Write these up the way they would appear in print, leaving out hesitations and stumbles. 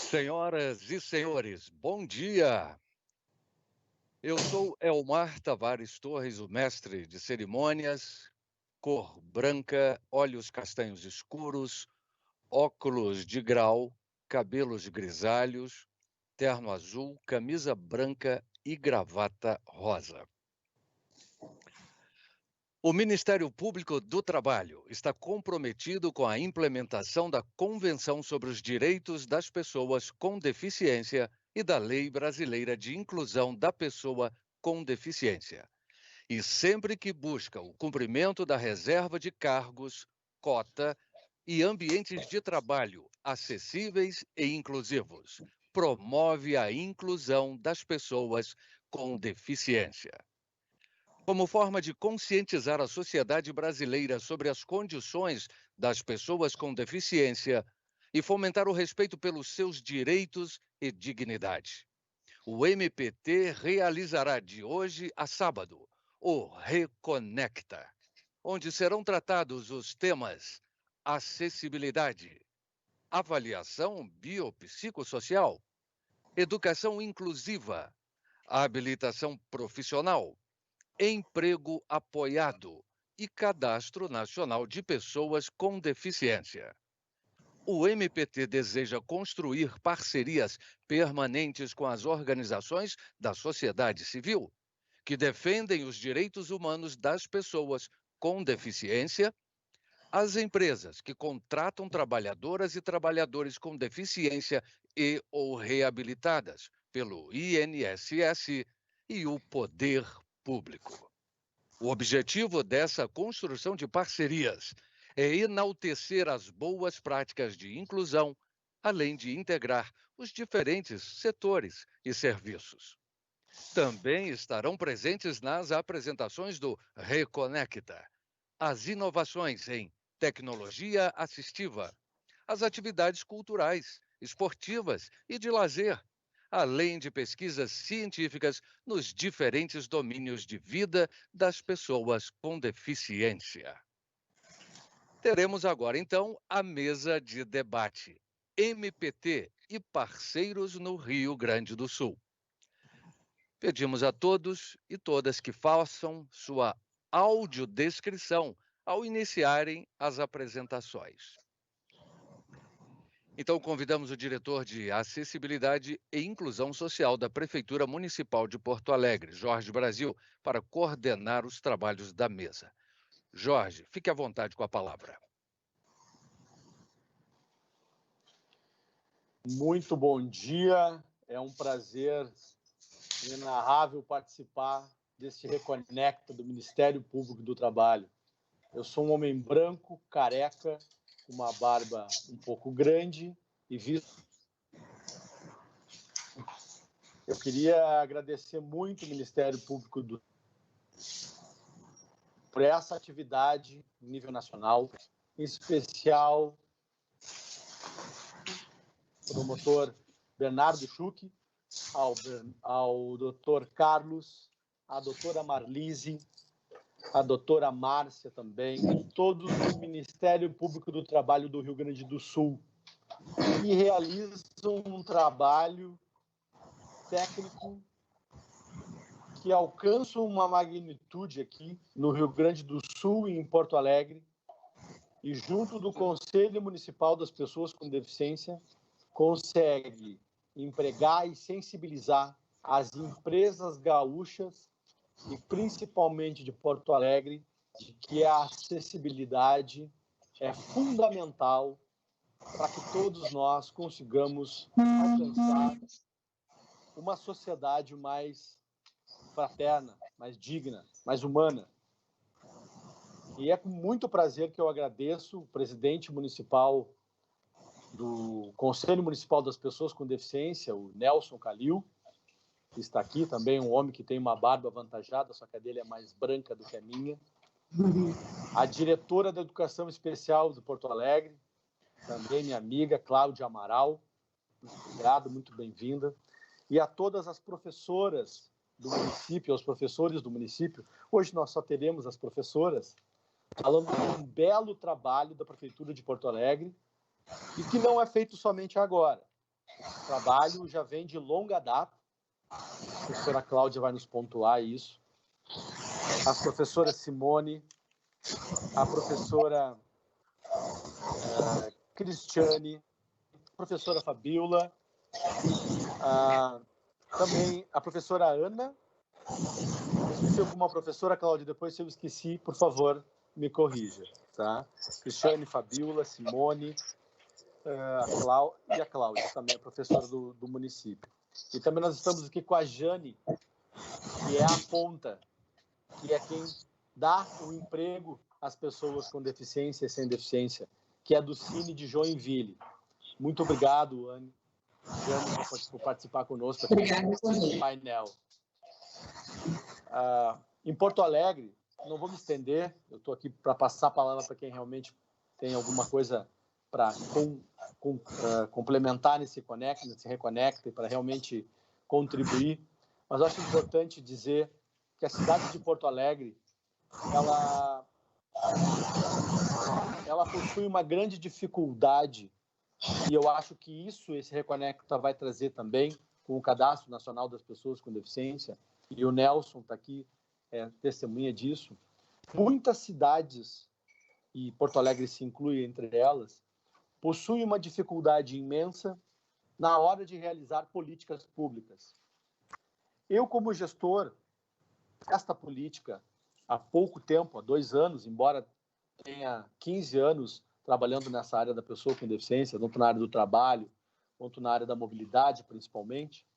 Senhoras e senhores, bom dia! Eu sou Elmar Tavares Torres, o mestre de cerimônias, cor branca, olhos castanhos escuros, óculos de grau, cabelos grisalhos, terno azul, camisa branca e gravata rosa. O Ministério Público do Trabalho está comprometido com a implementação da Convenção sobre os Direitos das Pessoas com Deficiência e da Lei Brasileira de Inclusão da Pessoa com Deficiência, e sempre que busca o cumprimento da reserva de cargos, cota e ambientes de trabalho acessíveis e inclusivos, promove a inclusão das pessoas com deficiência. Como forma de conscientizar a sociedade brasileira sobre as condições das pessoas com deficiência e fomentar o respeito pelos seus direitos e dignidade, o MPT realizará de hoje a sábado o Reconecta, onde serão tratados os temas acessibilidade, avaliação biopsicossocial, educação inclusiva, habilitação profissional, emprego apoiado e cadastro nacional de pessoas com deficiência. O MPT deseja construir parcerias permanentes com as organizações da sociedade civil, que defendem os direitos humanos das pessoas com deficiência, as empresas que contratam trabalhadoras e trabalhadores com deficiência e ou reabilitadas pelo INSS e o poder público. O objetivo dessa construção de parcerias é enaltecer as boas práticas de inclusão, além de integrar os diferentes setores e serviços. Também estarão presentes nas apresentações do Reconecta as inovações em tecnologia assistiva, as atividades culturais, esportivas e de lazer, além de pesquisas científicas nos diferentes domínios de vida das pessoas com deficiência. Teremos agora, então, a mesa de debate MPT e parceiros no Rio Grande do Sul. Pedimos a todos e todas que façam sua audiodescrição ao iniciarem as apresentações. Então, convidamos o diretor de Acessibilidade e Inclusão Social da Prefeitura Municipal de Porto Alegre, Jorge Brasil, para coordenar os trabalhos da mesa. Jorge, fique à vontade com a palavra. Muito bom dia, é um prazer inenarrável participar deste Reconecta do Ministério Público do Trabalho. Eu sou um homem branco, careca, com uma barba um pouco grande e visto. Eu queria agradecer muito o Ministério Público por essa atividade em nível nacional, em especial o promotor Bernardo Schuch, ao doutor Carlos, à doutora Marlise, a doutora Márcia também, todos do Ministério Público do Trabalho do Rio Grande do Sul, que realizam um trabalho técnico que alcança uma magnitude aqui no Rio Grande do Sul e em Porto Alegre, e junto do Conselho Municipal das Pessoas com Deficiência, consegue empregar e sensibilizar as empresas gaúchas e principalmente de Porto Alegre, de que a acessibilidade é fundamental para que todos nós consigamos alcançar uma sociedade mais fraterna, mais digna, mais humana. E é com muito prazer que eu agradeço o presidente municipal do Conselho Municipal das Pessoas com Deficiência, o Nelson Calil, que está aqui também, um homem que tem uma barba avantajada, só que a dele é mais branca do que a minha. A diretora da Educação Especial de Porto Alegre, também minha amiga, Cláudia Amaral. Muito obrigado, muito bem-vinda. E a todas as professoras do município, aos professores do município. Hoje nós só teremos as professoras, falando de um belo trabalho da Prefeitura de Porto Alegre, e que não é feito somente agora. trabalho já vem de longa data. A professora Cláudia vai nos pontuar isso. As professoras Simone, a professora Cristiane, a professora Fabiola, também a professora Ana. Se alguma professora, Cláudia, depois se eu esqueci, por favor, me corrija. Tá? Cristiane, Fabiola, Simone, e a Cláudia, também a professora do município. E também nós estamos aqui com a Jane, que é a ponta, que é quem dá o emprego às pessoas com deficiência e sem deficiência, que é do Cine de Joinville. Muito obrigado, Jane, por participar conosco aqui nesse painel. Em Porto Alegre, não vou me estender, eu estou aqui para passar a palavra para quem realmente tem alguma coisa para complementar nesse Reconecta, e para realmente contribuir. Mas eu acho importante dizer que a cidade de Porto Alegre, ela possui uma grande dificuldade, e eu acho que esse Reconecta vai trazer também, com o Cadastro Nacional das Pessoas com Deficiência, e o Nelson está aqui, testemunha disso. Muitas cidades, e Porto Alegre se inclui entre elas, possuem uma dificuldade imensa na hora de realizar políticas públicas. Eu, como gestor desta política, há pouco tempo, há 2 anos, embora tenha 15 anos trabalhando nessa área da pessoa com deficiência, tanto na área do trabalho, quanto na área da mobilidade, principalmente,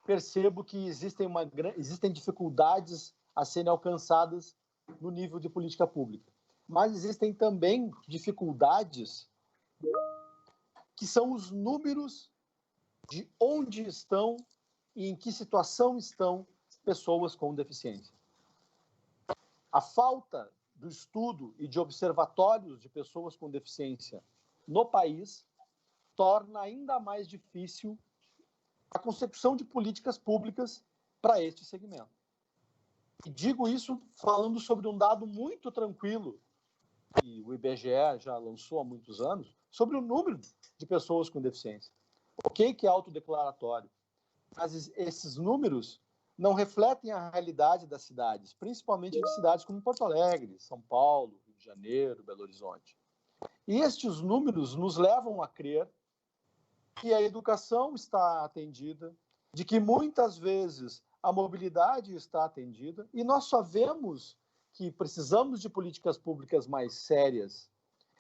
percebo que existem dificuldades a serem alcançadas no nível de política pública. Mas existem também dificuldades que são os números de onde estão e em que situação estão pessoas com deficiência. A falta do estudo e de observatórios de pessoas com deficiência no país torna ainda mais difícil a concepção de políticas públicas para este segmento. E digo isso falando sobre um dado muito tranquilo, que o IBGE já lançou há muitos anos, sobre o número de pessoas com deficiência. Ok que é autodeclaratório, mas esses números não refletem a realidade das cidades, principalmente de cidades como Porto Alegre, São Paulo, Rio de Janeiro, Belo Horizonte. E estes números nos levam a crer que a educação está atendida, de que muitas vezes a mobilidade está atendida, e nós só vemos que precisamos de políticas públicas mais sérias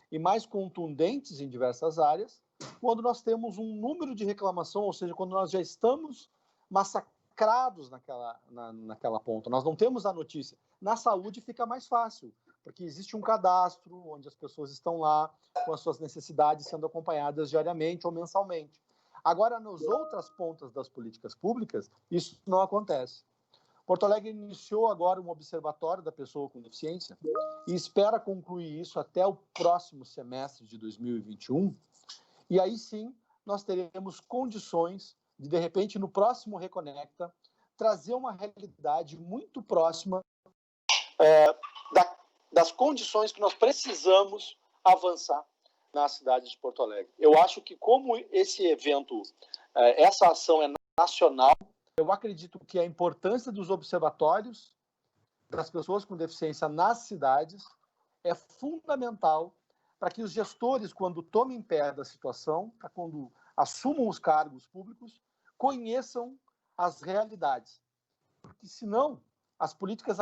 e mais contundentes em diversas áreas, quando nós temos um número de reclamação, ou seja, quando nós já estamos massacrados naquela ponta. Nós não temos a notícia. Na saúde fica mais fácil, porque existe um cadastro onde as pessoas estão lá com as suas necessidades sendo acompanhadas diariamente ou mensalmente. Agora, nas outras pontas das políticas públicas, isso não acontece. Porto Alegre iniciou agora um observatório da pessoa com deficiência e espera concluir isso até o próximo semestre de 2021. E aí sim, nós teremos condições de repente, no próximo Reconecta, trazer uma realidade muito próxima das condições que nós precisamos avançar na cidade de Porto Alegre. Eu acho que como esse evento, essa ação é nacional, eu acredito que a importância dos observatórios das pessoas com deficiência nas cidades é fundamental para que os gestores, quando tomem pé da situação, quando assumam os cargos públicos, conheçam as realidades. Porque, senão, as políticas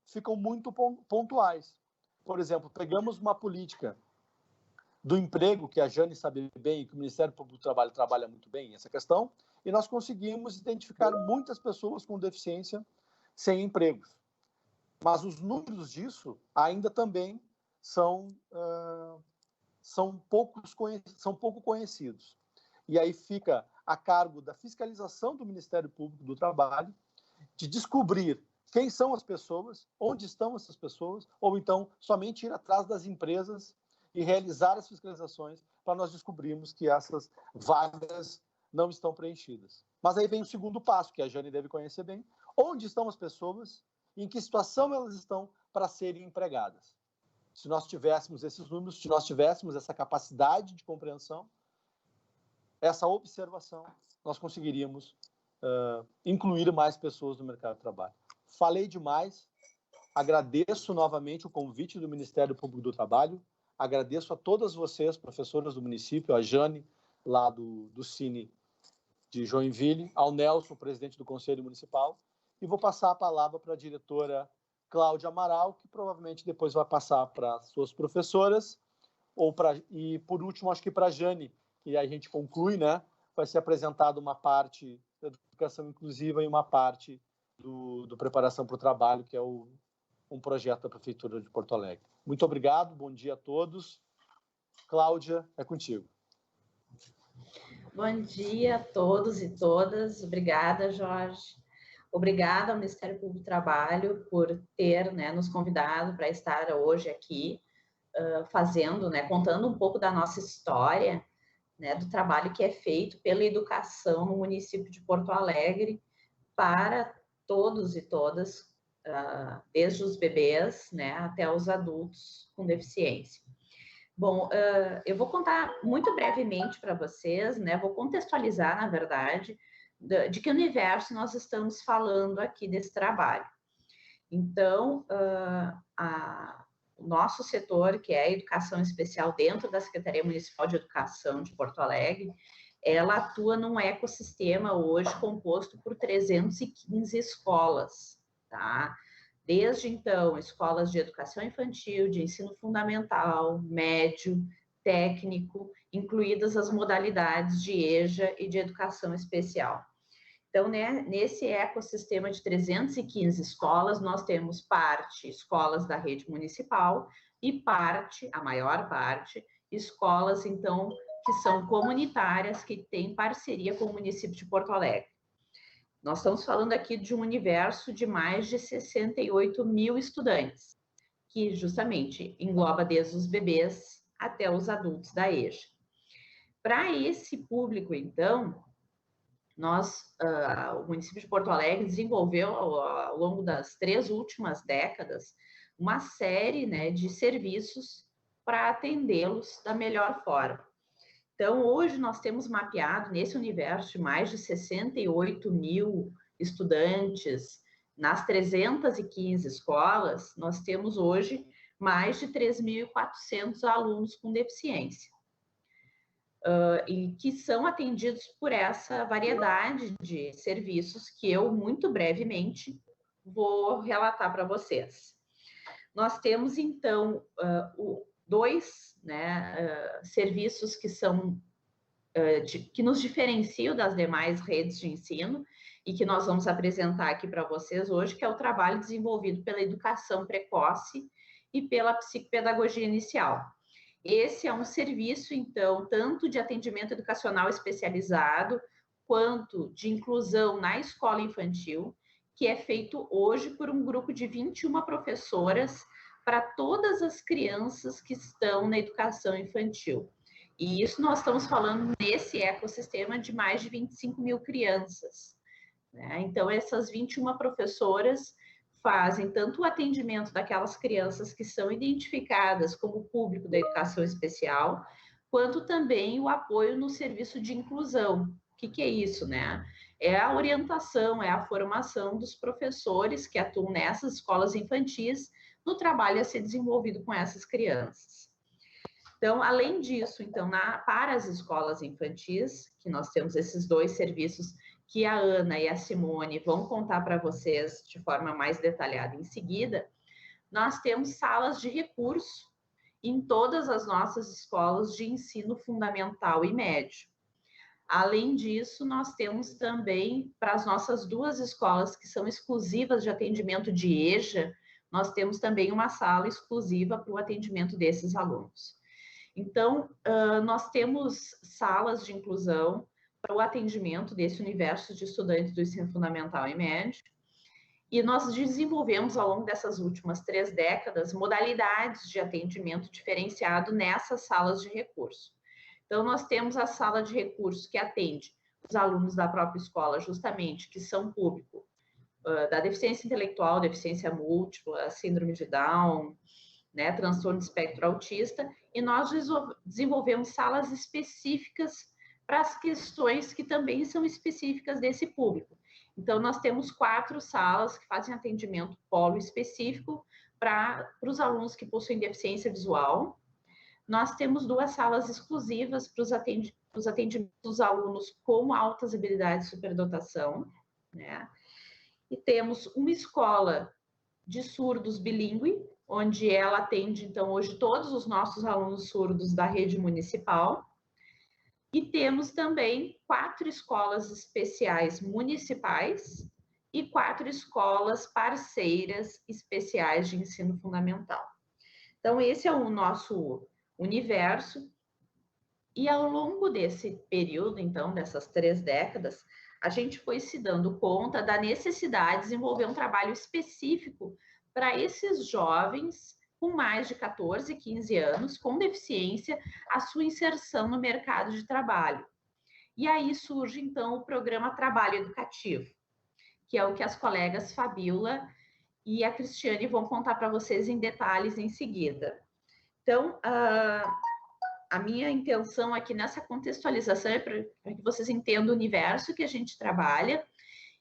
ficam muito pontuais. Por exemplo, pegamos uma política do emprego, que a Jane sabe bem, que o Ministério Público do Trabalho trabalha muito bem essa questão, e nós conseguimos identificar muitas pessoas com deficiência sem empregos. Mas os números disso ainda também são pouco conhecidos. E aí fica a cargo da fiscalização do Ministério Público do Trabalho de descobrir quem são as pessoas, onde estão essas pessoas, ou então somente ir atrás das empresas e realizar as fiscalizações para nós descobrirmos que essas vagas não estão preenchidas. Mas aí vem o segundo passo, que a Jane deve conhecer bem: onde estão as pessoas, em que situação elas estão para serem empregadas. Se nós tivéssemos esses números, se nós tivéssemos essa capacidade de compreensão, essa observação, nós conseguiríamos incluir mais pessoas no mercado de trabalho. Falei demais, agradeço novamente o convite do Ministério Público do Trabalho, agradeço a todas vocês, professoras do município, a Jane, lá do Cine de Joinville, ao Nelson, presidente do Conselho Municipal, e vou passar a palavra para a diretora Cláudia Amaral, que provavelmente depois vai passar para as suas professoras, e por último, acho que para a Jane, que a gente conclui, né? Vai ser apresentada uma parte da educação inclusiva e uma parte do Preparação para o Trabalho, que é um projeto da Prefeitura de Porto Alegre. Muito obrigado, bom dia a todos. Cláudia, é contigo. Bom dia a todos e todas. Obrigada, Jorge. Obrigada ao Ministério Público do Trabalho por ter, né, nos convidado para estar hoje aqui fazendo, né, contando um pouco da nossa história, né, do trabalho que é feito pela educação no município de Porto Alegre para todos e todas, desde os bebês, né, até os adultos com deficiência. Bom, eu vou contar muito brevemente para vocês, né, vou contextualizar, na verdade, de que universo nós estamos falando aqui desse trabalho. Então, o nosso setor, que é a educação especial dentro da Secretaria Municipal de Educação de Porto Alegre, ela atua num ecossistema hoje composto por 315 escolas, tá? Desde então, escolas de educação infantil, de ensino fundamental, médio, técnico, incluídas as modalidades de EJA e de educação especial. Então, né, nesse ecossistema de 315 escolas, nós temos parte escolas da rede municipal e parte, a maior parte, escolas, então, que são comunitárias, que têm parceria com o município de Porto Alegre. Nós estamos falando aqui de um universo de mais de 68 mil estudantes, que justamente engloba desde os bebês até os adultos da EJA. Para esse público, então, o município de Porto Alegre desenvolveu, ao longo das 3 últimas décadas, uma série, né, de serviços para atendê-los da melhor forma. Então, hoje nós temos mapeado, nesse universo de mais de 68 mil estudantes, nas 315 escolas, nós temos hoje mais de 3.400 alunos com deficiência. E que são atendidos por essa variedade de serviços que eu, muito brevemente, vou relatar para vocês. Nós temos, então, dois, né, serviços que são que nos diferenciam das demais redes de ensino e que nós vamos apresentar aqui para vocês hoje, que é o trabalho desenvolvido pela educação precoce e pela psicopedagogia inicial. Esse é um serviço, então, tanto de atendimento educacional especializado, quanto de inclusão na escola infantil, que é feito hoje por um grupo de 21 professoras para todas as crianças que estão na educação infantil. E isso nós estamos falando nesse ecossistema de mais de 25 mil crianças, né? Então, essas 21 professoras fazem tanto o atendimento daquelas crianças que são identificadas como público da educação especial, quanto também o apoio no serviço de inclusão. O que é isso, né? É a orientação, é a formação dos professores que atuam nessas escolas infantis no trabalho a ser desenvolvido com essas crianças. Então, além disso, então, para as escolas infantis, que nós temos esses dois serviços que a Ana e a Simone vão contar para vocês de forma mais detalhada em seguida, nós temos salas de recurso em todas as nossas escolas de ensino fundamental e médio. Além disso, nós temos também, para as nossas 2 escolas que são exclusivas de atendimento de EJA, nós temos também uma sala exclusiva para o atendimento desses alunos. Então, nós temos salas de inclusão para o atendimento desse universo de estudantes do ensino fundamental e médio, e nós desenvolvemos, ao longo dessas últimas 3 décadas, modalidades de atendimento diferenciado nessas salas de recurso. Então, nós temos a sala de recurso que atende os alunos da própria escola, justamente, que são público da deficiência intelectual, deficiência múltipla, síndrome de Down, né, transtorno de espectro autista, e nós desenvolvemos salas específicas para as questões que também são específicas desse público. Então, nós temos 4 salas que fazem atendimento polo específico para os alunos que possuem deficiência visual. Nós temos 2 salas exclusivas para os atendimentos dos alunos com altas habilidades de superdotação, né? E temos uma escola de surdos bilíngue, onde ela atende, então, hoje todos os nossos alunos surdos da rede municipal. E temos também 4 escolas especiais municipais e 4 escolas parceiras especiais de ensino fundamental. Então, esse é o nosso universo. E ao longo desse período, então, dessas 3 décadas, a gente foi se dando conta da necessidade de desenvolver um trabalho específico para esses jovens com mais de 14, 15 anos, com deficiência, a sua inserção no mercado de trabalho. E aí surge, então, o programa Trabalho Educativo, que é o que as colegas Fabíola e a Cristiane vão contar para vocês em detalhes em seguida. Então, a minha intenção aqui nessa contextualização é para que vocês entendam o universo que a gente trabalha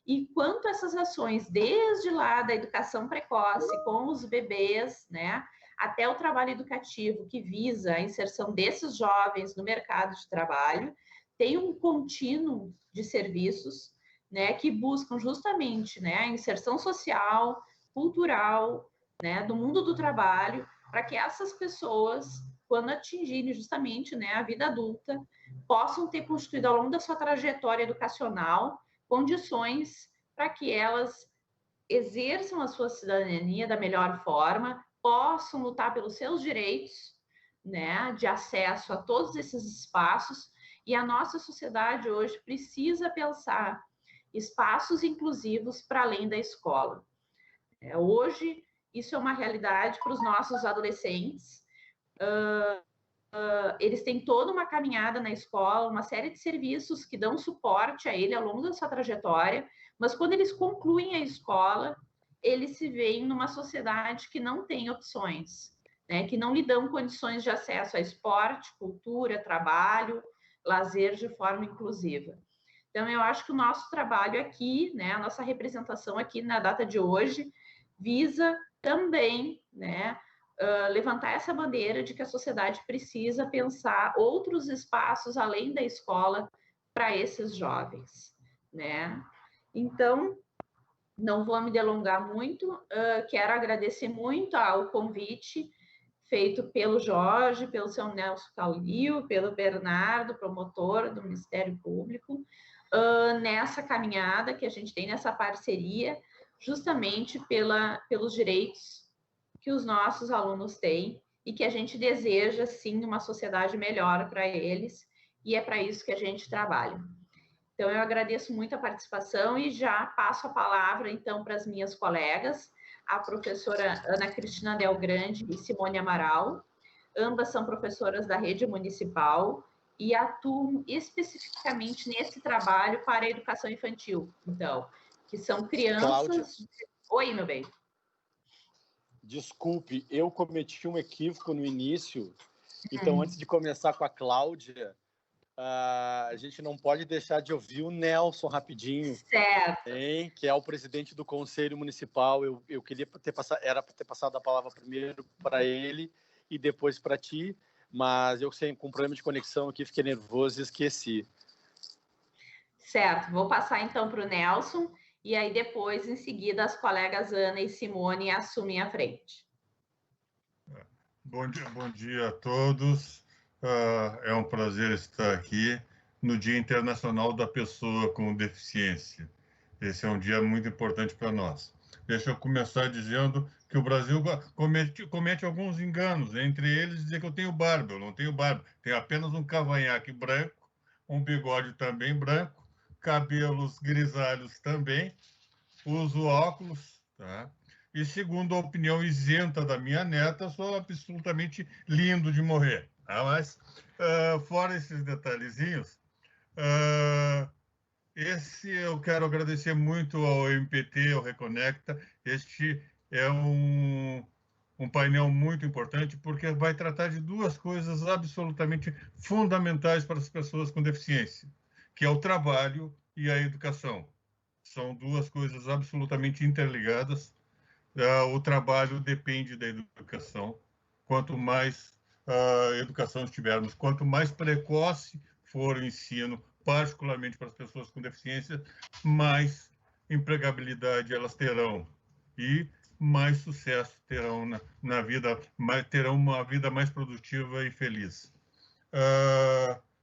e quanto essas ações, desde lá da educação precoce com os bebês, né, até o trabalho educativo que visa a inserção desses jovens no mercado de trabalho, tem um contínuo de serviços, né, que buscam justamente, né, a inserção social, cultural, né, do mundo do trabalho, para que essas pessoas, quando atingirem justamente, né, a vida adulta, possam ter constituído ao longo da sua trajetória educacional condições para que elas exerçam a sua cidadania da melhor forma, possam lutar pelos seus direitos, né, de acesso a todos esses espaços. E a nossa sociedade hoje precisa pensar espaços inclusivos para além da escola. Hoje, isso é uma realidade para os nossos adolescentes. Eles têm toda uma caminhada na escola, uma série de serviços que dão suporte a ele ao longo da sua trajetória, mas quando eles concluem a escola, eles se veem numa sociedade que não tem opções, né? Que não lhe dão condições de acesso a esporte, cultura, trabalho, lazer de forma inclusiva. Então, eu acho que o nosso trabalho aqui, né, a nossa representação aqui na data de hoje, visa também, né, levantar essa bandeira de que a sociedade precisa pensar outros espaços além da escola para esses jovens, né? Então, não vou me delongar muito, quero agradecer muito ao convite feito pelo Jorge, pelo seu Nelson Calil, pelo Bernardo, promotor do Ministério Público, nessa caminhada que a gente tem, nessa parceria, justamente pelos direitos que os nossos alunos têm e que a gente deseja, sim, uma sociedade melhor para eles, e é para isso que a gente trabalha. Então, eu agradeço muito a participação e já passo a palavra, então, para as minhas colegas, a professora Ana Cristina Del Grande e Simone Amaral. Ambas são professoras da rede municipal e atuam especificamente nesse trabalho para a educação infantil. Então, que são crianças... Cláudia. Oi, meu bem. Desculpe, eu cometi um equívoco no início. Então, antes de começar com a Cláudia, a gente não pode deixar de ouvir o Nelson rapidinho. Certo. Hein? Que é o presidente do Conselho Municipal. Eu queria ter passado a palavra primeiro para ele e depois para ti, mas eu com problema de conexão aqui, fiquei nervoso e esqueci. Certo, vou passar então para o Nelson, e aí depois, em seguida, as colegas Ana e Simone assumem a frente. Bom dia a todos. É um prazer estar aqui no Dia Internacional da Pessoa com Deficiência. Esse é um dia muito importante para nós. Deixa eu começar dizendo que o Brasil comete alguns enganos, entre eles dizer que eu tenho barba. Eu não tenho barba, tenho apenas um cavanhaque branco, um bigode também branco, cabelos grisalhos também, uso óculos, tá? E segundo a opinião isenta da minha neta, sou absolutamente lindo de morrer. Tá? Mas, fora esses detalhezinhos, eu quero agradecer muito ao MPT, ao Reconecta. Este é um um painel muito importante, porque vai tratar de duas coisas absolutamente fundamentais para as pessoas com deficiência, que é o trabalho e a educação. São duas coisas absolutamente interligadas. O trabalho depende da educação. Quanto mais educação estivermos, quanto mais precoce for o ensino, particularmente para as pessoas com deficiência, mais empregabilidade elas terão e mais sucesso terão na vida, terão uma vida mais produtiva e feliz.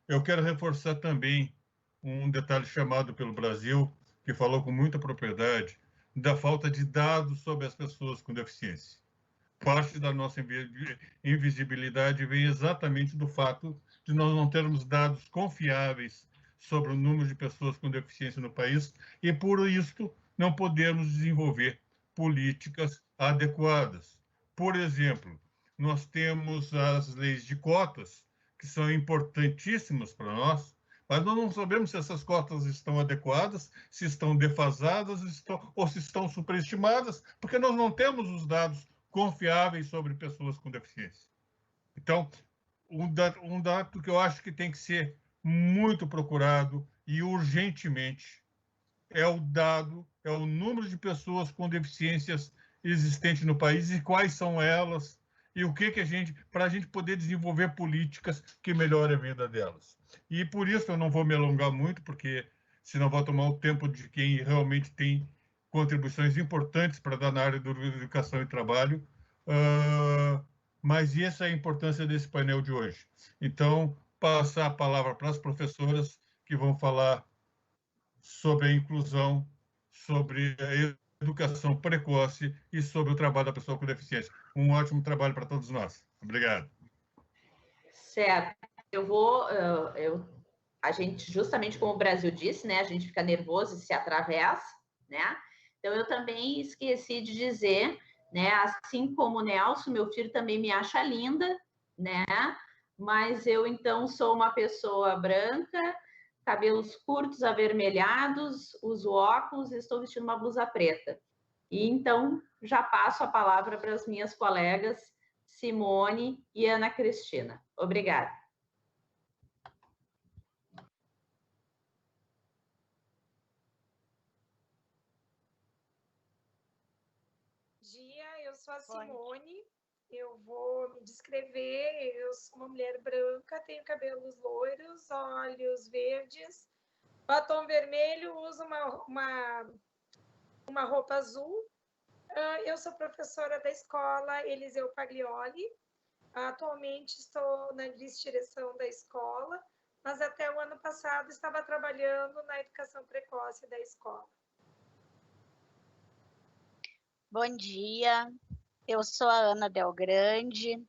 Eu quero reforçar também um detalhe chamado pelo Brasil, que falou com muita propriedade, da falta de dados sobre as pessoas com deficiência. Parte da nossa invisibilidade vem exatamente do fato de nós não termos dados confiáveis sobre o número de pessoas com deficiência no país e, por isso, não podemos desenvolver políticas adequadas. Por exemplo, nós temos as leis de cotas, que são importantíssimas para nós, mas nós não sabemos se essas cotas estão adequadas, se estão defasadas ou se estão superestimadas, porque nós não temos os dados confiáveis sobre pessoas com deficiência. Então, um dado que eu acho que tem que ser muito procurado e urgentemente é o número de pessoas com deficiências existentes no país e quais são elas e o que a gente, para a gente poder desenvolver políticas que melhorem a vida delas. E por isso eu não vou me alongar muito, porque senão vou tomar o tempo de quem realmente tem contribuições importantes para dar na área da educação e trabalho, mas essa é a importância desse painel de hoje. Então, passar a palavra para as professoras que vão falar sobre a inclusão, sobre a educação precoce e sobre o trabalho da pessoa com deficiência. Um ótimo trabalho para todos nós. Obrigado. Certo. A gente, justamente como o Brasil disse, né, a gente fica nervoso e se atravessa, né? Então, eu também esqueci de dizer, né, assim como o Nelson, meu filho também me acha linda, né? Mas eu, então, sou uma pessoa branca, cabelos curtos, avermelhados, uso óculos e estou vestindo uma blusa preta. E, então, já passo a palavra para as minhas colegas Simone e Ana Cristina. Obrigada. Eu sou a Simone, eu vou me descrever, eu sou uma mulher branca, tenho cabelos loiros, olhos verdes, batom vermelho, uso uma roupa azul. Eu sou professora da escola Eliseu Paglioli, atualmente estou na vice-direção da escola, mas até o ano passado estava trabalhando na educação precoce da escola. Bom dia, eu sou a Ana Del Grande,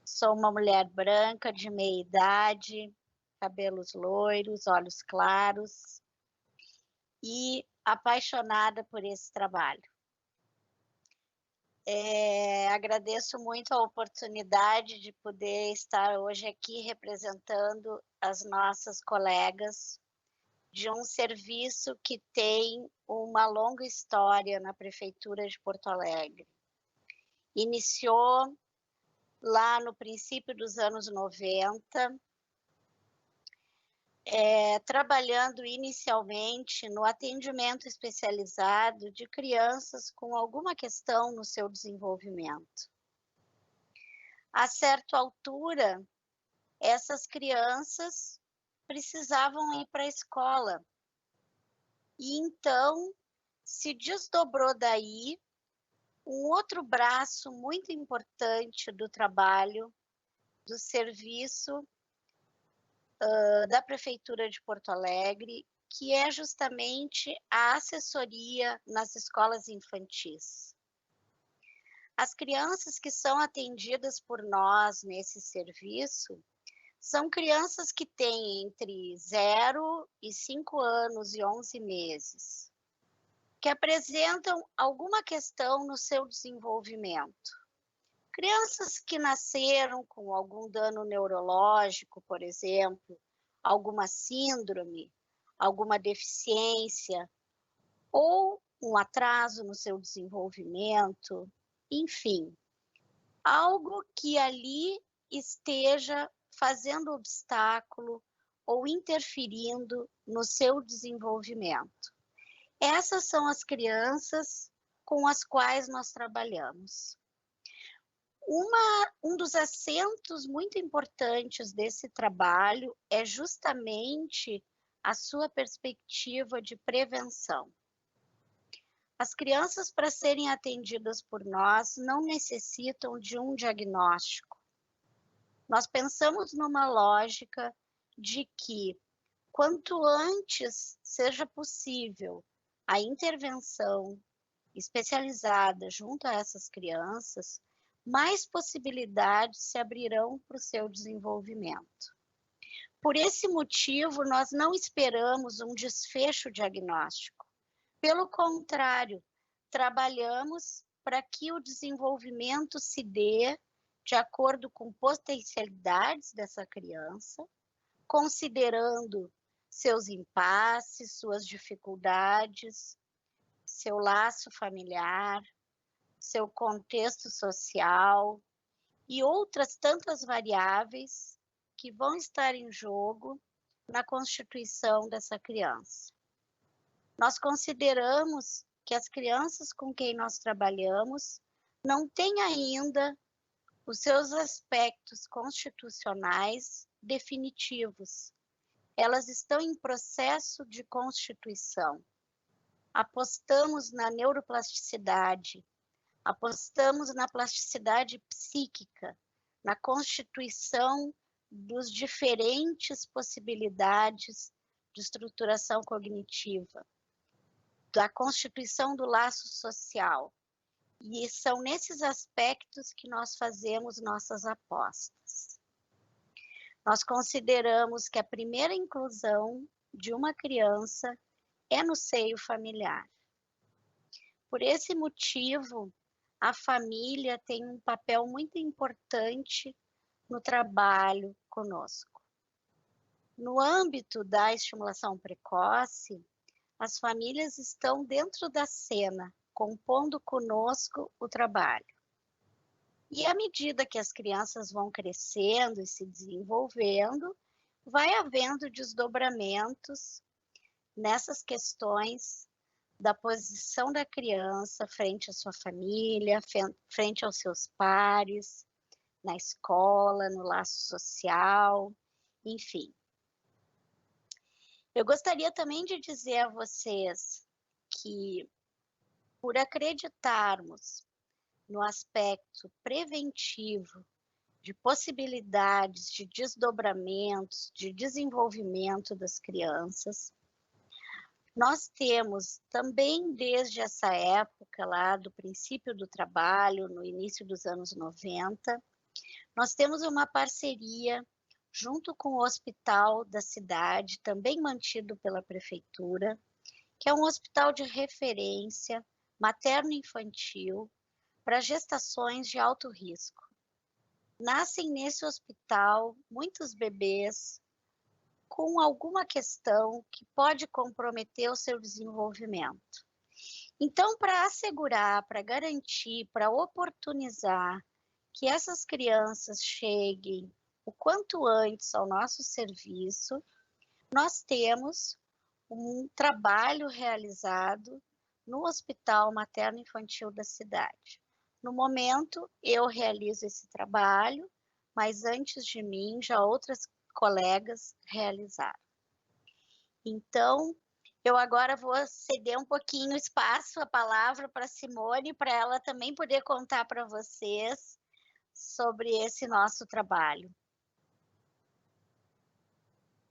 sou uma mulher branca de meia idade, cabelos loiros, olhos claros e apaixonada por esse trabalho. Agradeço muito a oportunidade de poder estar hoje aqui representando as nossas colegas de um serviço que tem uma longa história na Prefeitura de Porto Alegre. Iniciou lá no princípio dos anos 90, trabalhando inicialmente no atendimento especializado de crianças com alguma questão no seu desenvolvimento. A certa altura, essas crianças precisavam ir para a escola. E então se desdobrou daí um outro braço muito importante do trabalho, do serviço da Prefeitura de Porto Alegre, que é justamente a assessoria nas escolas infantis. As crianças que são atendidas por nós nesse serviço são crianças que têm entre 0 e 5 anos e 11 meses, que apresentam alguma questão no seu desenvolvimento. Crianças que nasceram com algum dano neurológico, por exemplo, alguma síndrome, alguma deficiência, ou um atraso no seu desenvolvimento, enfim, algo que ali esteja fazendo obstáculo ou interferindo no seu desenvolvimento. Essas são as crianças com as quais nós trabalhamos. Um dos acentos muito importantes desse trabalho é justamente a sua perspectiva de prevenção. As crianças, para serem atendidas por nós, não necessitam de um diagnóstico. Nós pensamos numa lógica de que, quanto antes seja possível a intervenção especializada junto a essas crianças, mais possibilidades se abrirão para o seu desenvolvimento. Por esse motivo, nós não esperamos um desfecho diagnóstico. Pelo contrário, trabalhamos para que o desenvolvimento se dê de acordo com potencialidades dessa criança, considerando seus impasses, suas dificuldades, seu laço familiar, seu contexto social e outras tantas variáveis que vão estar em jogo na constituição dessa criança. Nós consideramos que as crianças com quem nós trabalhamos não têm ainda os seus aspectos constitucionais definitivos. Elas estão em processo de constituição. Apostamos na neuroplasticidade, apostamos na plasticidade psíquica, na constituição dos diferentes possibilidades de estruturação cognitiva, da constituição do laço social. E são nesses aspectos que nós fazemos nossas apostas. Nós consideramos que a primeira inclusão de uma criança é no seio familiar. Por esse motivo, a família tem um papel muito importante no trabalho conosco. No âmbito da estimulação precoce, as famílias estão dentro da cena, compondo conosco o trabalho. E à medida que as crianças vão crescendo e se desenvolvendo, vai havendo desdobramentos nessas questões da posição da criança frente à sua família, frente aos seus pares, na escola, no laço social, enfim. Eu gostaria também de dizer a vocês que, por acreditarmos no aspecto preventivo de possibilidades de desdobramentos, de desenvolvimento das crianças, nós temos também desde essa época lá do princípio do trabalho, no início dos anos 90, nós temos uma parceria junto com o hospital da cidade, também mantido pela prefeitura, que é um hospital de referência materno-infantil para gestações de alto risco. Nascem nesse hospital muitos bebês com alguma questão que pode comprometer o seu desenvolvimento. Então, para assegurar, para garantir, para oportunizar que essas crianças cheguem o quanto antes ao nosso serviço, nós temos um trabalho realizado no Hospital Materno-Infantil da cidade. No momento, eu realizo esse trabalho, mas antes de mim, já outras colegas realizaram. Então, eu agora vou ceder um pouquinho o espaço, a palavra para a Simone, para ela também poder contar para vocês sobre esse nosso trabalho.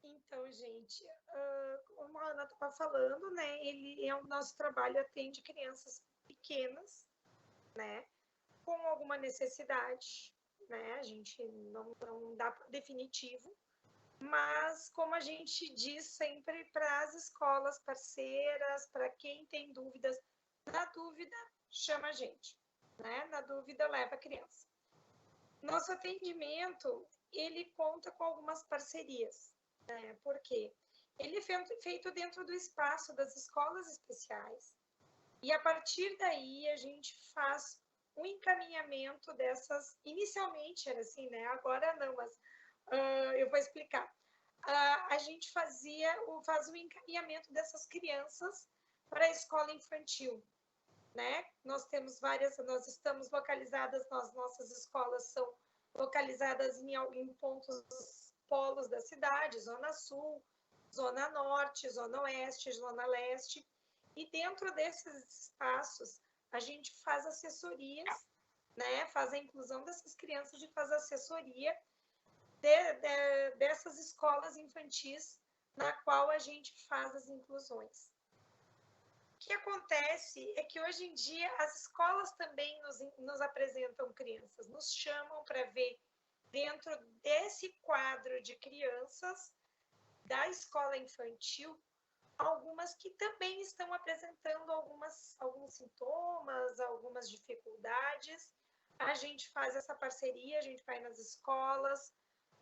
Então, gente, como a Ana estava falando, né, o nosso trabalho atende crianças pequenas, né, com alguma necessidade, né, a gente não dá definitivo, mas como a gente diz sempre para as escolas parceiras, para quem tem dúvidas, na dúvida, chama a gente, né, na dúvida, leva a criança. Nosso atendimento, ele conta com algumas parcerias, né, porque ele é feito dentro do espaço das escolas especiais, e a partir daí a gente faz o encaminhamento dessas, inicialmente era assim, né? Agora não, mas eu vou explicar. A gente faz o encaminhamento dessas crianças para a escola infantil, né? Nós estamos localizadas, nossas escolas são localizadas em polos da cidade, Zona Sul, Zona Norte, Zona Oeste, Zona Leste, e dentro desses espaços a gente faz assessorias, né? Faz a inclusão dessas crianças e faz assessoria dessas escolas infantis na qual a gente faz as inclusões. O que acontece é que hoje em dia as escolas também nos apresentam crianças, nos chamam para ver dentro desse quadro de crianças da escola infantil algumas que também estão apresentando alguns sintomas, algumas dificuldades. A gente faz essa parceria, a gente vai nas escolas,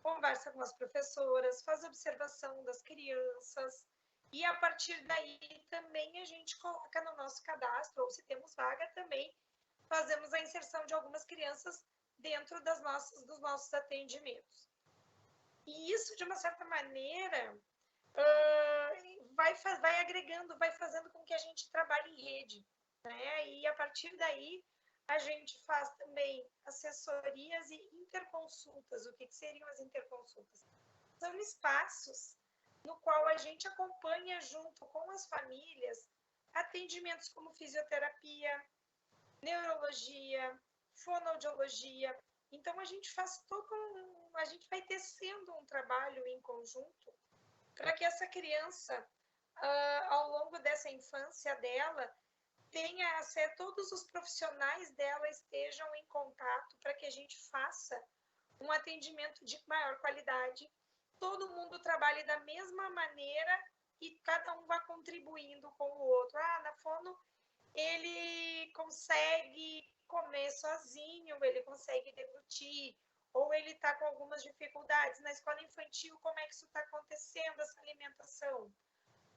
conversa com as professoras, faz observação das crianças, e a partir daí também a gente coloca no nosso cadastro, ou se temos vaga também, fazemos a inserção de algumas crianças dentro dos nossos atendimentos. E isso, de uma certa maneira, vai agregando, vai fazendo com que a gente trabalhe em rede, né? E a partir daí a gente faz também assessorias e interconsultas. O que seriam as interconsultas? São espaços no qual a gente acompanha junto com as famílias atendimentos como fisioterapia, neurologia, fonoaudiologia. Então a gente faz a gente vai tecendo um trabalho em conjunto para que essa criança, ao longo dessa infância dela, todos os profissionais dela estejam em contato para que a gente faça um atendimento de maior qualidade, todo mundo trabalhe da mesma maneira e cada um vá contribuindo com o outro. Na fono ele consegue comer sozinho, ele consegue deglutir, ou ele está com algumas dificuldades. Na escola infantil, como é que isso está acontecendo, essa alimentação?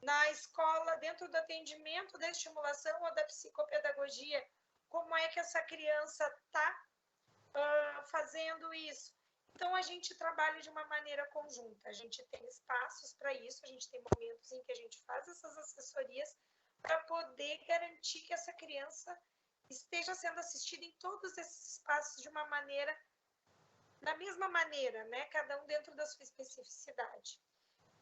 Na escola, dentro do atendimento da estimulação ou da psicopedagogia, como é que essa criança está fazendo isso? Então, a gente trabalha de uma maneira conjunta, a gente tem espaços para isso, a gente tem momentos em que a gente faz essas assessorias para poder garantir que essa criança esteja sendo assistida em todos esses espaços da mesma maneira, né? Cada um dentro da sua especificidade.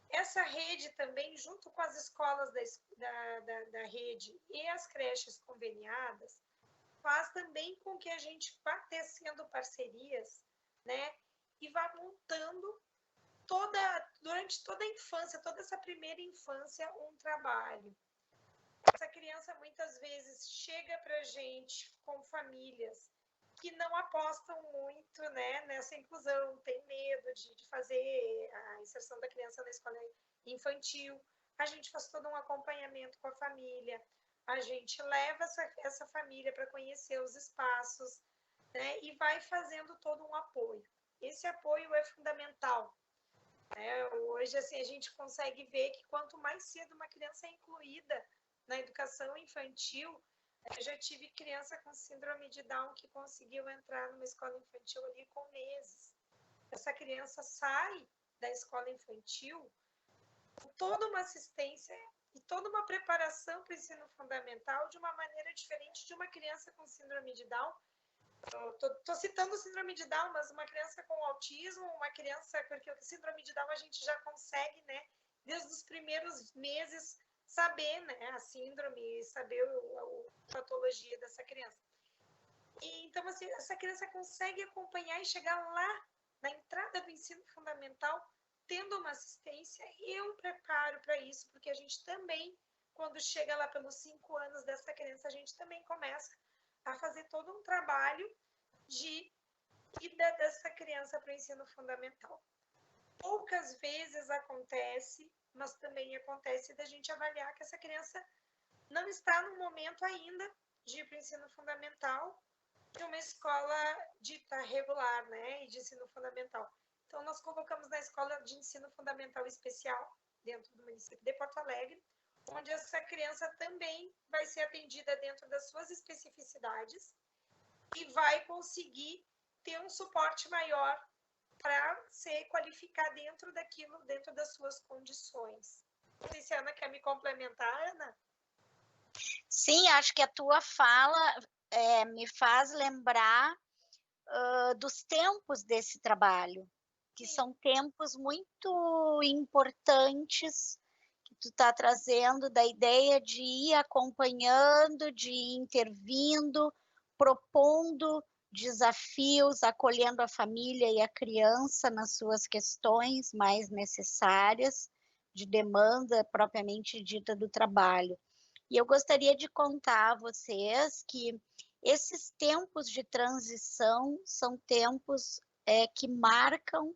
Essa rede também, junto com as escolas da rede e as creches conveniadas, faz também com que a gente vá tecendo parcerias, né? E vá montando durante toda a infância, toda essa primeira infância, um trabalho. Essa criança muitas vezes chega para a gente com famílias que não apostam muito, né, nessa inclusão, tem medo de fazer a inserção da criança na escola infantil. A gente faz todo um acompanhamento com a família, a gente leva essa família para conhecer os espaços, né, e vai fazendo todo um apoio. Esse apoio é fundamental. Hoje, assim, a gente consegue ver que quanto mais cedo uma criança é incluída na educação infantil, eu já tive criança com síndrome de Down que conseguiu entrar numa escola infantil ali com meses. Essa criança sai da escola infantil com toda uma assistência e toda uma preparação para o ensino fundamental de uma maneira diferente de uma criança com síndrome de Down. Estou citando síndrome de Down, mas uma criança com autismo, uma criança, porque o síndrome de Down a gente já consegue, né, desde os primeiros meses, saber, né, a síndrome, saber a patologia dessa criança. E, então, assim, essa criança consegue acompanhar e chegar lá, na entrada do ensino fundamental, tendo uma assistência e um preparo para isso, porque a gente também, quando chega lá pelos 5 anos dessa criança, a gente também começa a fazer todo um trabalho de ida dessa criança para o ensino fundamental. Poucas vezes acontece, mas também acontece da gente avaliar que essa criança não está no momento ainda de ir para o ensino fundamental de uma escola dita regular, né, e de ensino fundamental. Então, nós colocamos na escola de ensino fundamental especial, dentro do município de Porto Alegre, onde essa criança também vai ser atendida dentro das suas especificidades e vai conseguir ter um suporte maior para se qualificar dentro daquilo, dentro das suas condições. Não sei se a Ana quer me complementar, Ana? Sim, acho que a tua fala me faz lembrar dos tempos desse trabalho, que Sim. são tempos muito importantes que tu está trazendo, da ideia de ir acompanhando, de ir intervindo, propondo desafios, acolhendo a família e a criança nas suas questões mais necessárias, de demanda propriamente dita do trabalho. E eu gostaria de contar a vocês que esses tempos de transição são tempos que marcam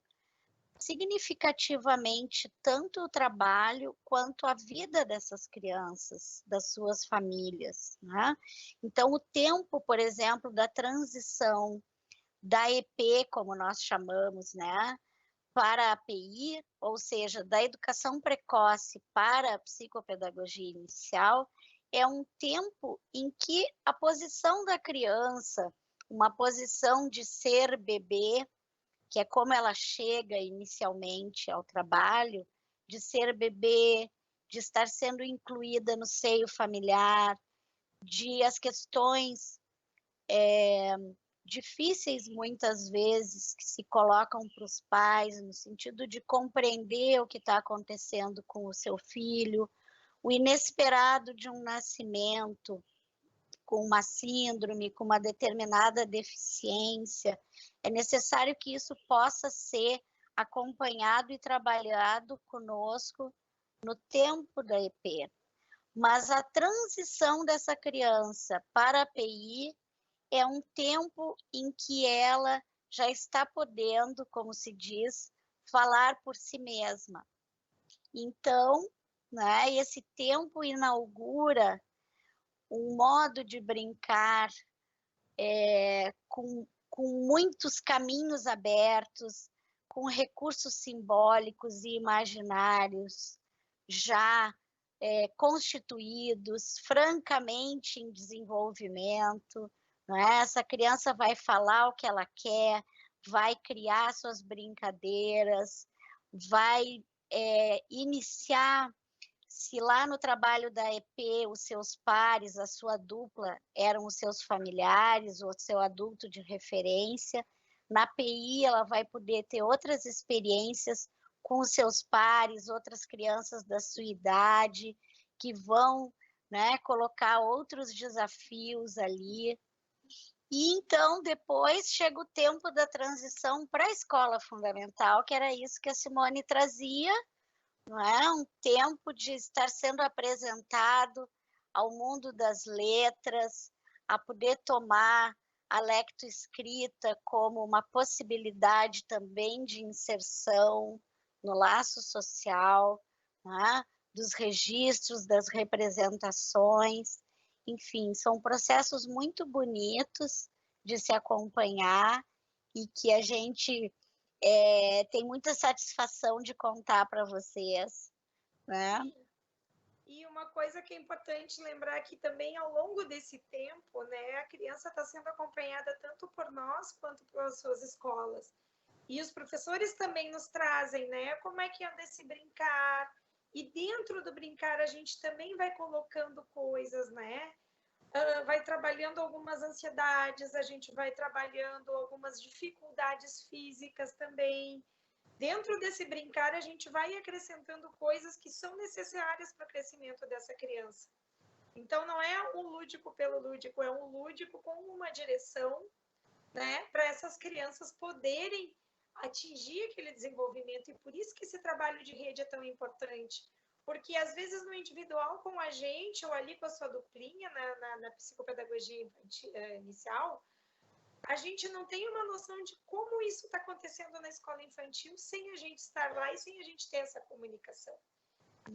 significativamente tanto o trabalho quanto a vida dessas crianças, das suas famílias, né? Então, o tempo, por exemplo, da transição da EP, como nós chamamos, né, para a API, ou seja, da educação precoce para a psicopedagogia inicial, é um tempo em que a posição da criança, uma posição de ser bebê, que é como ela chega inicialmente ao trabalho, de ser bebê, de estar sendo incluída no seio familiar, de as questões difíceis muitas vezes que se colocam para os pais, no sentido de compreender o que está acontecendo com o seu filho, o inesperado de um nascimento com uma síndrome, com uma determinada deficiência. É necessário que isso possa ser acompanhado e trabalhado conosco no tempo da EP. Mas a transição dessa criança para a API é um tempo em que ela já está podendo, como se diz, falar por si mesma. Então, né, esse tempo inaugura um modo de brincar com muitos caminhos abertos, com recursos simbólicos e imaginários já constituídos, francamente em desenvolvimento. Não é? Essa criança vai falar o que ela quer, vai criar suas brincadeiras, vai iniciar. Se lá no trabalho da EP os seus pares, a sua dupla, eram os seus familiares, ou o seu adulto de referência, na API ela vai poder ter outras experiências com os seus pares, outras crianças da sua idade, que vão, né, colocar outros desafios ali. E então, depois, chega o tempo da transição para a escola fundamental, que era isso que a Simone trazia, não é? Um tempo de estar sendo apresentado ao mundo das letras, a poder tomar a lectoescrita como uma possibilidade também de inserção no laço social, né? Dos registros, das representações, enfim, são processos muito bonitos de se acompanhar e que a gente tem muita satisfação de contar para vocês, né? E uma coisa que é importante lembrar que também ao longo desse tempo, né, a criança está sendo acompanhada tanto por nós quanto pelas suas escolas. E os professores também nos trazem, né, como é que anda esse brincar. E dentro do brincar a gente também vai colocando coisas, né? Vai trabalhando algumas ansiedades, a gente vai trabalhando algumas dificuldades físicas também. Dentro desse brincar, a gente vai acrescentando coisas que são necessárias para o crescimento dessa criança. Então, não é um lúdico pelo lúdico, é um lúdico com uma direção, né, para essas crianças poderem atingir aquele desenvolvimento. E por isso que esse trabalho de rede é tão importante. Porque, às vezes, no individual com a gente, ou ali com a sua duplinha, na psicopedagogia infantil, inicial, a gente não tem uma noção de como isso está acontecendo na escola infantil sem a gente estar lá e sem a gente ter essa comunicação.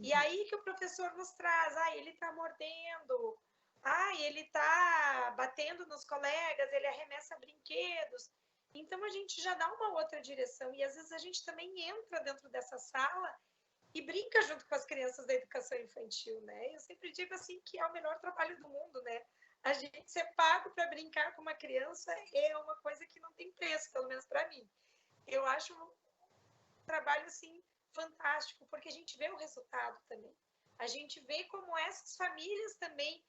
E aí que o professor nos traz, ele está mordendo, ele está batendo nos colegas, ele arremessa brinquedos. Então, a gente já dá uma outra direção. E, às vezes, a gente também entra dentro dessa sala e brinca junto com as crianças da educação infantil, né? Eu sempre digo assim que é o melhor trabalho do mundo, né? A gente ser pago para brincar com uma criança é uma coisa que não tem preço, pelo menos para mim. Eu acho um trabalho assim fantástico, porque a gente vê o resultado também. A gente vê como essas famílias também,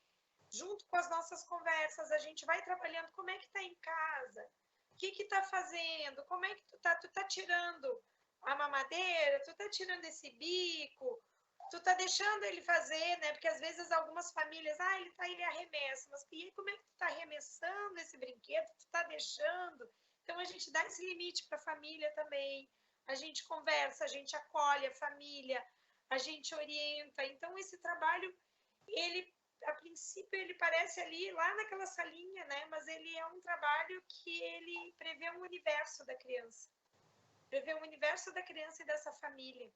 junto com as nossas conversas, a gente vai trabalhando como é que está em casa, o que está fazendo, como é que tu tá tirando a mamadeira, tu tá tirando esse bico, tu tá deixando ele fazer, né? Porque às vezes algumas famílias, ele arremessa, mas e aí, como é que tu tá arremessando esse brinquedo? Tu tá deixando? Então a gente dá esse limite para a família também. A gente conversa, a gente acolhe a família, a gente orienta. Então esse trabalho, ele a princípio ele parece ali lá naquela salinha, né? Mas ele é um trabalho que ele prevê um universo da criança. Prevê o universo da criança e dessa família.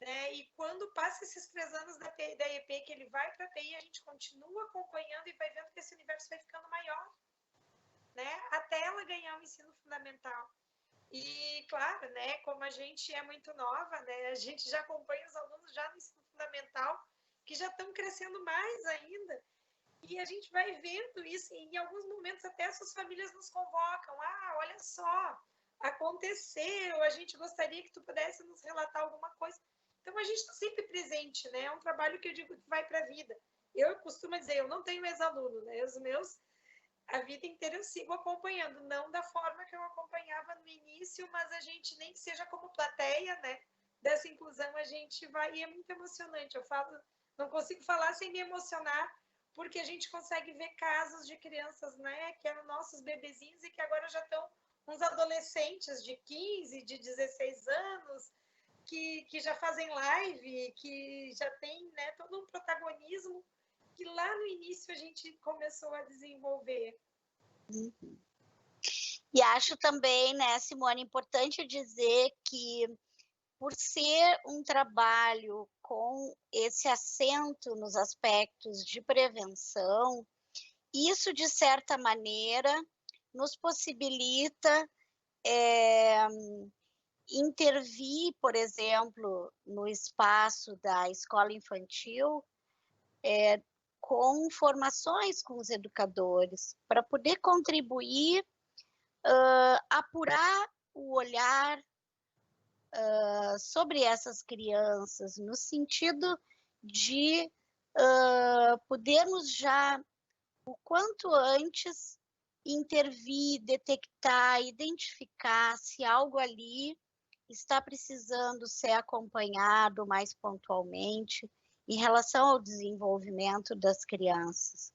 Né? E quando passa esses 3 anos da EP, que ele vai para a PI, a gente continua acompanhando e vai vendo que esse universo vai ficando maior, né? Até ela ganhar o ensino fundamental. E, claro, né, como a gente é muito nova, né, a gente já acompanha os alunos já no ensino fundamental, que já estão crescendo mais ainda. E a gente vai vendo isso, e em alguns momentos até essas famílias nos convocam. Olha só, aconteceu, a gente gostaria que tu pudesse nos relatar alguma coisa. Então, a gente está sempre presente, né? É um trabalho que eu digo que vai para a vida. Eu costumo dizer, eu não tenho ex-aluno, né? Os meus, a vida inteira eu sigo acompanhando, não da forma que eu acompanhava no início, mas a gente, nem que seja como plateia, né? Dessa inclusão, a gente vai, e é muito emocionante. Eu falo, não consigo falar sem me emocionar, porque a gente consegue ver casos de crianças, né? Que eram nossos bebezinhos e que agora já estão uns adolescentes de 15, de 16 anos, que já fazem live, que já tem, né, todo um protagonismo que lá no início a gente começou a desenvolver. Uhum. E acho também, né, Simone, importante dizer que por ser um trabalho com esse acento nos aspectos de prevenção, isso, de certa maneira, nos possibilita intervir, por exemplo, no espaço da escola infantil, com formações com os educadores, para poder contribuir, apurar o olhar sobre essas crianças, no sentido de podermos já, o quanto antes, intervir, detectar, identificar se algo ali está precisando ser acompanhado mais pontualmente em relação ao desenvolvimento das crianças.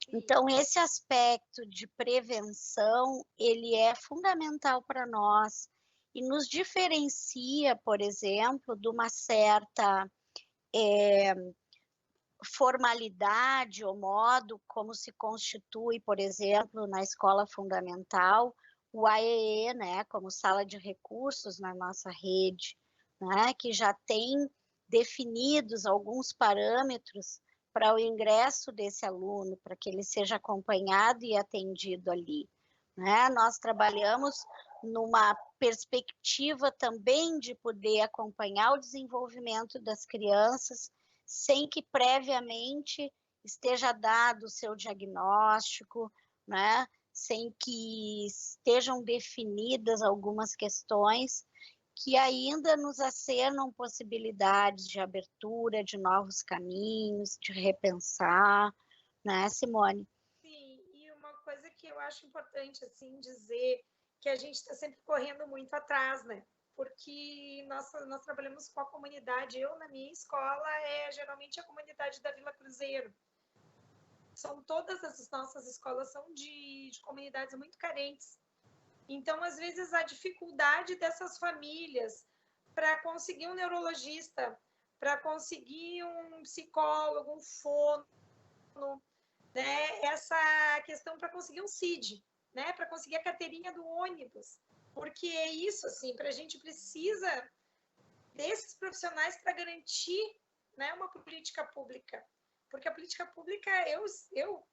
Então, esse aspecto de prevenção, ele é fundamental para nós e nos diferencia, por exemplo, de uma certa formalidade ou modo como se constitui, por exemplo, na escola fundamental, o AEE, né, como sala de recursos na nossa rede, né, que já tem definidos alguns parâmetros para o ingresso desse aluno, para que ele seja acompanhado e atendido ali. Né? Nós trabalhamos numa perspectiva também de poder acompanhar o desenvolvimento das crianças sem que previamente esteja dado o seu diagnóstico, né? Sem que estejam definidas algumas questões que ainda nos acenam possibilidades de abertura de novos caminhos, de repensar, né, Simone? Sim, e uma coisa que eu acho importante assim dizer, que a gente está sempre correndo muito atrás, né? Porque nós trabalhamos com a comunidade. Eu, na minha escola, geralmente a comunidade da Vila Cruzeiro. Todas as nossas escolas são de comunidades muito carentes. Então, às vezes, a dificuldade dessas famílias para conseguir um neurologista, para conseguir um psicólogo, um fono, né? Essa questão para conseguir um CID, né? Para conseguir a carteirinha do ônibus. Porque é isso, assim, a gente precisa desses profissionais para garantir, né, uma política pública. Porque a política pública, eu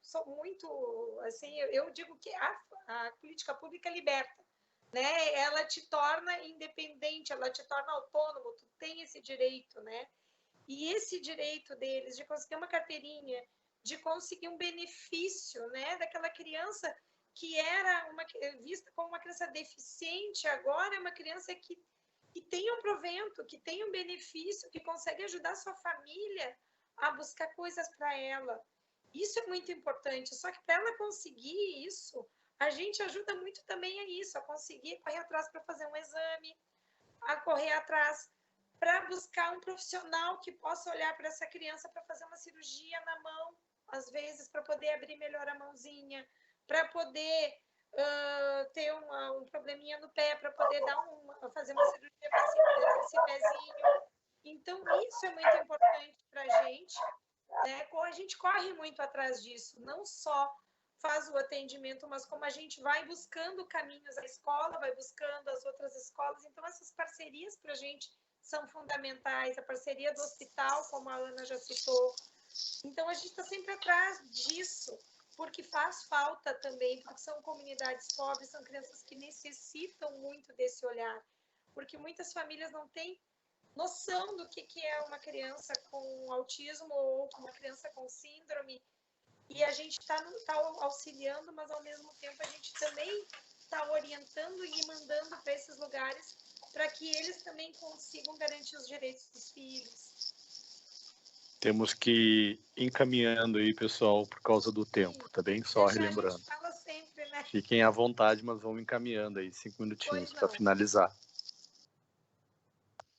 sou muito, assim, eu digo que a política pública liberta, né? Ela te torna independente, ela te torna autônomo, tu tem esse direito, né? E esse direito deles de conseguir uma carteirinha, de conseguir um benefício, né, daquela criança que era vista como uma criança deficiente, agora é uma criança que tem um provento, que tem um benefício, que consegue ajudar sua família a buscar coisas para ela. Isso é muito importante, só que para ela conseguir isso, a gente ajuda muito também a isso, a conseguir correr atrás para fazer um exame, a correr atrás para buscar um profissional que possa olhar para essa criança para fazer uma cirurgia na mão, às vezes para poder abrir melhor a mãozinha, para poder ter um probleminha no pé, para poder fazer uma cirurgia para esse pezinho. Então, isso é muito importante para a gente, né? A gente corre muito atrás disso, não só faz o atendimento, mas como a gente vai buscando caminhos, a escola vai buscando as outras escolas. Então, essas parcerias para a gente são fundamentais, a parceria do hospital, como a Ana já citou. Então, a gente está sempre atrás disso, porque faz falta também, porque são comunidades pobres, são crianças que necessitam muito desse olhar, porque muitas famílias não têm noção do que é uma criança com autismo ou uma criança com síndrome, e a gente está auxiliando, mas ao mesmo tempo a gente também está orientando e mandando para esses lugares para que eles também consigam garantir os direitos dos filhos. Temos que ir encaminhando aí, pessoal, por causa do tempo, tá bem? Só relembrando. A gente fala sempre, né? Fiquem à vontade, mas vamos encaminhando aí, 5 minutinhos para finalizar.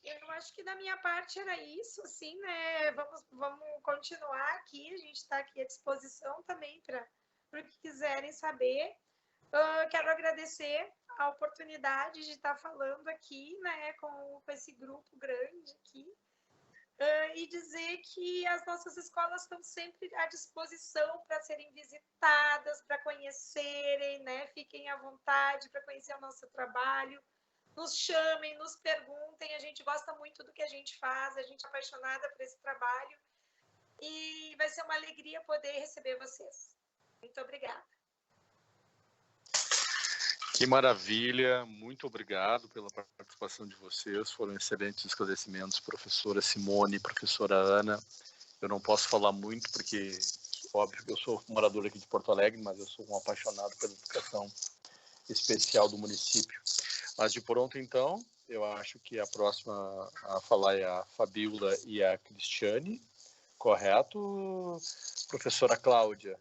Eu acho que da minha parte era isso, assim, né? Vamos continuar aqui, a gente está aqui à disposição também para o que quiserem saber. Quero agradecer a oportunidade de estar falando aqui, né, com esse grupo grande aqui. E dizer que as nossas escolas estão sempre à disposição para serem visitadas, para conhecerem, né? Fiquem à vontade para conhecer o nosso trabalho. Nos chamem, nos perguntem, a gente gosta muito do que a gente faz, a gente é apaixonada por esse trabalho e vai ser uma alegria poder receber vocês. Muito obrigada. Que maravilha, muito obrigado pela participação de vocês, foram excelentes esclarecimentos, professora Simone, professora Ana. Eu não posso falar muito porque, óbvio, eu sou morador aqui de Porto Alegre, mas eu sou um apaixonado pela educação especial do município. Mas de pronto, então, eu acho que a próxima a falar é a Fabíola e a Cristiane, correto, professora Cláudia?